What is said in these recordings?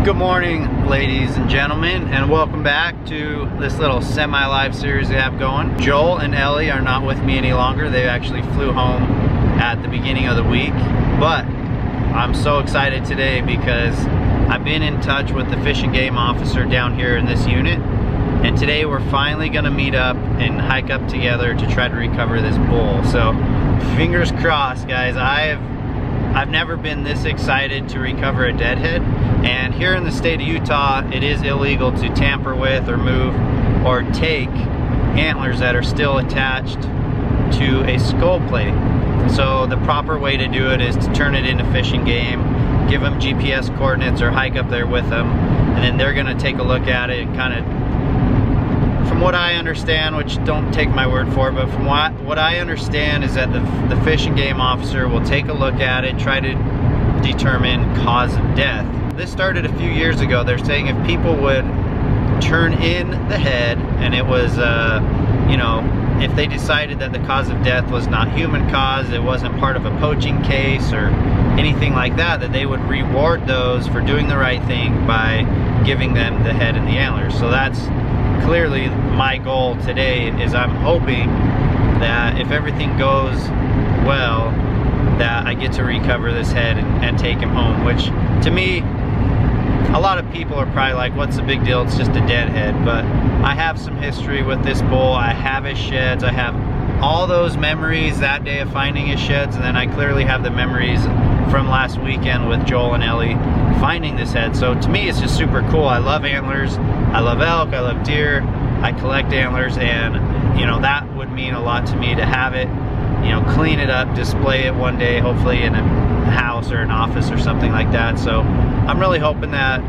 Good morning, ladies and gentlemen, and welcome back to this little semi-live series we have going. Joel and Ellie are not with me any longer. They actually flew home at the beginning of the week, but I'm so excited today because I've been in touch with the Fish and Game officer down here in this unit, and today we're finally going to meet up and hike up together to try to recover this bull. So fingers crossed, guys. I've never been this excited to recover a deadhead, and here in the state of Utah it is illegal to tamper with or move or take antlers that are still attached to a skull plate. So the proper way to do it is to turn it into Fish and Game, give them GPS coordinates or hike up there with them, and then they're going to take a look at it and kind of, from what I understand, which don't take my word for it, but from what I understand is that the Fish and Game officer will take a look at it, try to determine cause of death. This started a few years ago. They're saying if people would turn in the head and it was, you know, if they decided that the cause of death was not human cause, it wasn't part of a poaching case or anything like that, that they would reward those for doing the right thing by giving them the head and the antlers. So that's clearly my goal today, is I'm hoping that if everything goes well, that I get to recover this head and take him home, which to me, a lot of people are probably like, what's the big deal, it's just a dead head. But I have some history with this bull. I have his sheds, I have all those memories that day of finding his sheds, and then I clearly have the memories from last weekend with Joel and Ellie finding this head. So to me it's just super cool. I love antlers, I love elk, I love deer, I collect antlers, and you know, that would mean a lot to me to have it, you know, clean it up, display it one day, hopefully in a house or an office or something like that. So I'm really hoping that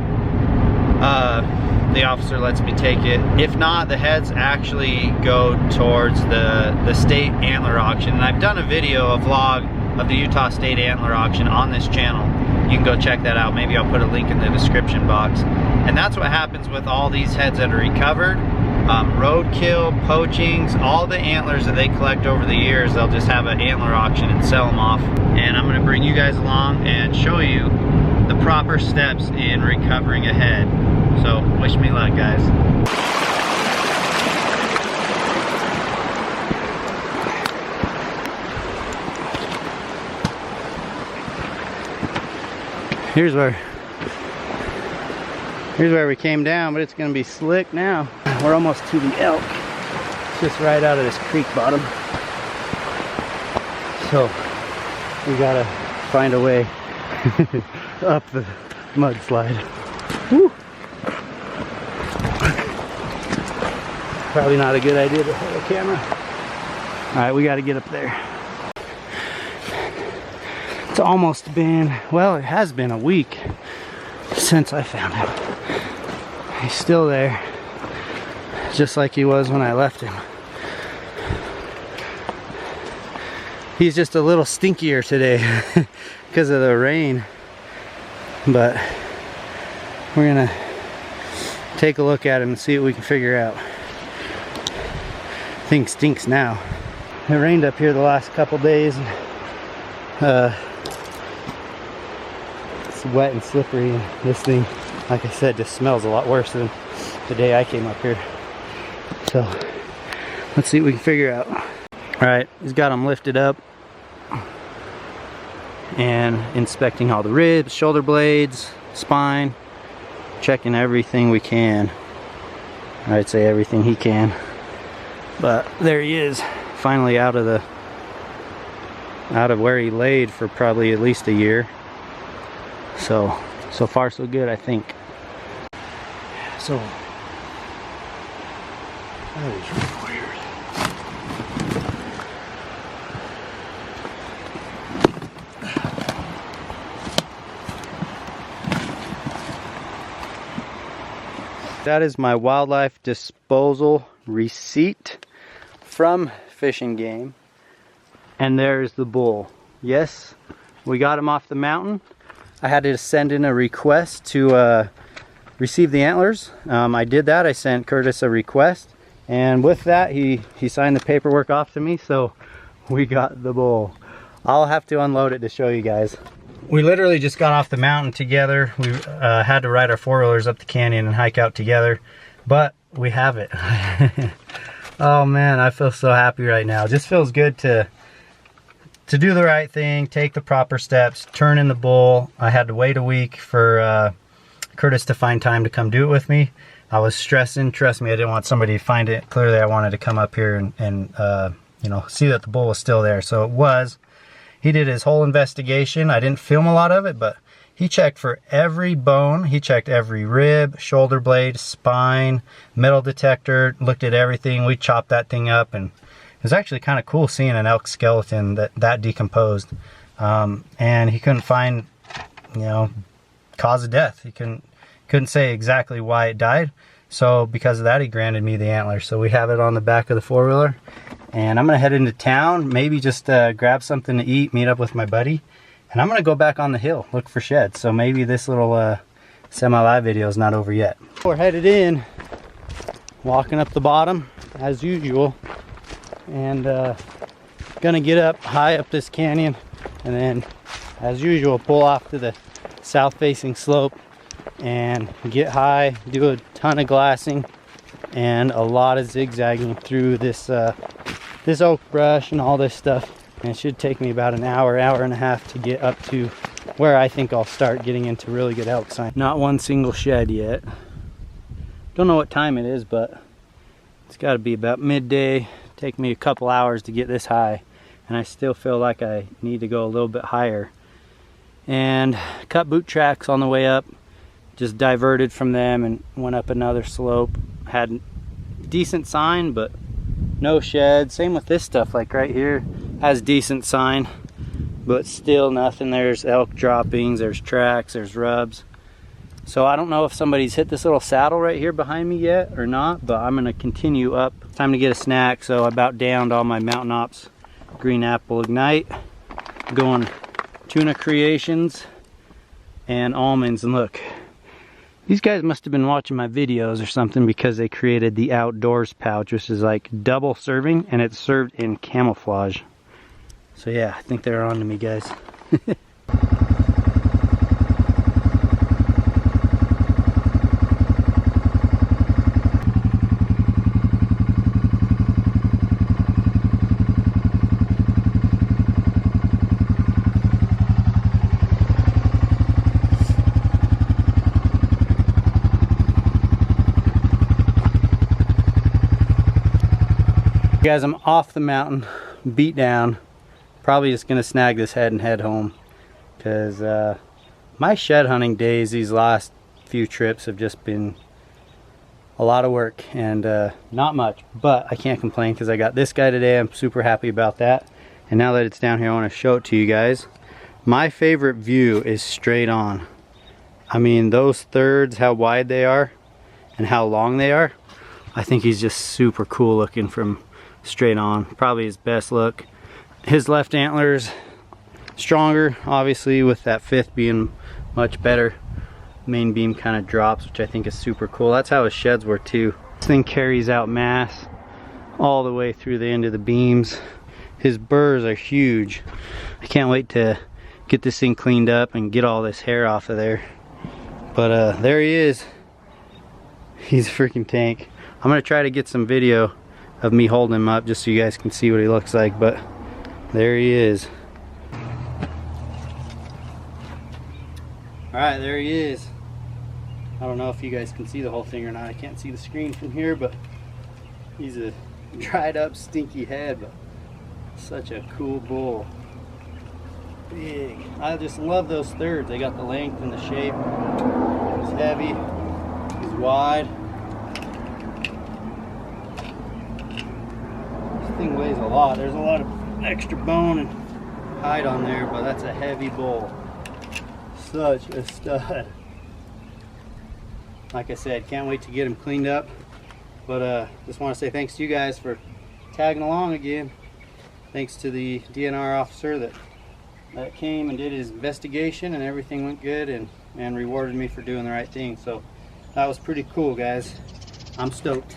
the officer lets me take it. If not, the heads actually go towards the state antler auction, and I've done a video, a vlog of the Utah State Antler Auction on this channel. You can go check that out. Maybe I'll put a link in the description box. And that's what happens with all these heads that are recovered. Roadkill, poachings, all the antlers that they collect over the years, they'll just have an antler auction and sell them off. And I'm going to bring you guys along and show you the proper steps in recovering a head. So wish me luck, guys. Here's where we came down, but it's gonna be slick now. We're almost to the elk. It's just right out of this creek bottom. So we gotta find a way up the mudslide. Woo. Probably not a good idea to hold a camera. All right, we gotta get up there. It's almost been, well, it has been a week since I found him. He's still there, just like he was when I left him. He's just a little stinkier today because of the rain, but we're gonna take a look at him and see what we can figure out. Thing stinks now. It rained up here the last couple days, and wet and slippery, and this thing, like I said, just smells a lot worse than the day I came up here. So let's see what we can figure out. Alright, he's got him lifted up and inspecting all the ribs, shoulder blades, spine, checking everything we can. I'd say everything he can. But there he is, finally out of where he laid for probably at least a year. So far so good, I think. So that is weird. That is my wildlife disposal receipt from Fish and Game. And there's the bull. Yes, we got him off the mountain. I had to send in a request to receive the antlers. I did that. I sent Curtis a request, and with that he signed the paperwork off to me, so we got the bull. I'll have to unload it to show you guys. We literally just got off the mountain together. We had to ride our four-wheelers up the canyon and hike out together, but we have it. Oh man, I feel so happy right now. It just feels good to do the right thing, take the proper steps, turn in the bull. I had to wait a week for Curtis to find time to come do it with me. I was stressing. Trust me, I didn't want somebody to find it. Clearly I wanted to come up here and you know, see that the bull was still there. So it was. He did his whole investigation. I didn't film a lot of it, but he checked for every bone. He checked every rib, shoulder blade, spine, metal detector, looked at everything. We chopped that thing up, and it was actually kind of cool seeing an elk skeleton that decomposed. And he couldn't find, you know, cause of death. He couldn't say exactly why it died. So because of that, he granted me the antlers. So we have it on the back of the four-wheeler. And I'm gonna head into town, maybe just grab something to eat, meet up with my buddy. And I'm gonna go back on the hill, look for sheds. So maybe this little semi-live video is not over yet. We're headed in, walking up the bottom as usual. And gonna get up high up this canyon. And then, as usual, pull off to the south-facing slope and get high, do a ton of glassing and a lot of zigzagging through this this oak brush and all this stuff. And it should take me about an hour, hour and a half to get up to where I think I'll start getting into really good elk sign. Not one single shed yet. Don't know what time it is, but it's got to be about midday. Take me a couple hours to get this high, and I still feel like I need to go a little bit higher. And cut boot tracks on the way up, just diverted from them and went up another slope. Had decent sign, but no shed. Same with this stuff, like right here has decent sign, but still nothing. There's elk droppings, there's tracks, there's rubs. So I don't know if somebody's hit this little saddle right here behind me yet or not, but I'm gonna continue up. Time to get a snack. So I about downed all my Mountain Ops Green Apple Ignite. Going Tuna Creations and almonds. And look, these guys must have been watching my videos or something, because they created the outdoors pouch, which is like double serving, and it's served in camouflage. So yeah, I think they're on to me, guys. Guys, I'm off the mountain, beat down. Probably just gonna snag this head and head home, because my shed hunting days these last few trips have just been a lot of work and not much, but I can't complain because I got this guy today. I'm super happy about that. And now that it's down here, I want to show it to you guys. My favorite view is straight on. I mean, those thirds, how wide they are and how long they are, I think he's just super cool looking from straight on. Probably his best look. His left antler's stronger, obviously, with that fifth being much better. Main beam kind of drops, which I think is super cool. That's how his sheds were too. This thing carries out mass all the way through the end of the beams. His burrs are huge. I can't wait to get this thing cleaned up and get all this hair off of there. But there he is. He's a freaking tank. I'm gonna try to get some video of me holding him up just so you guys can see what he looks like, but there he is. Alright, there he is. I don't know if you guys can see the whole thing or not. I can't see the screen from here, but he's a dried up, stinky head, but such a cool bull. Big. I just love those thirds. They got the length and the shape. He's heavy. He's wide. Thing weighs a lot. There's a lot of extra bone and hide on there, but that's a heavy bull. Such a stud. Like I said, can't wait to get him cleaned up. But just want to say thanks to you guys for tagging along again. Thanks to the DNR officer that came and did his investigation, and everything went good, and rewarded me for doing the right thing. So that was pretty cool, guys. I'm stoked.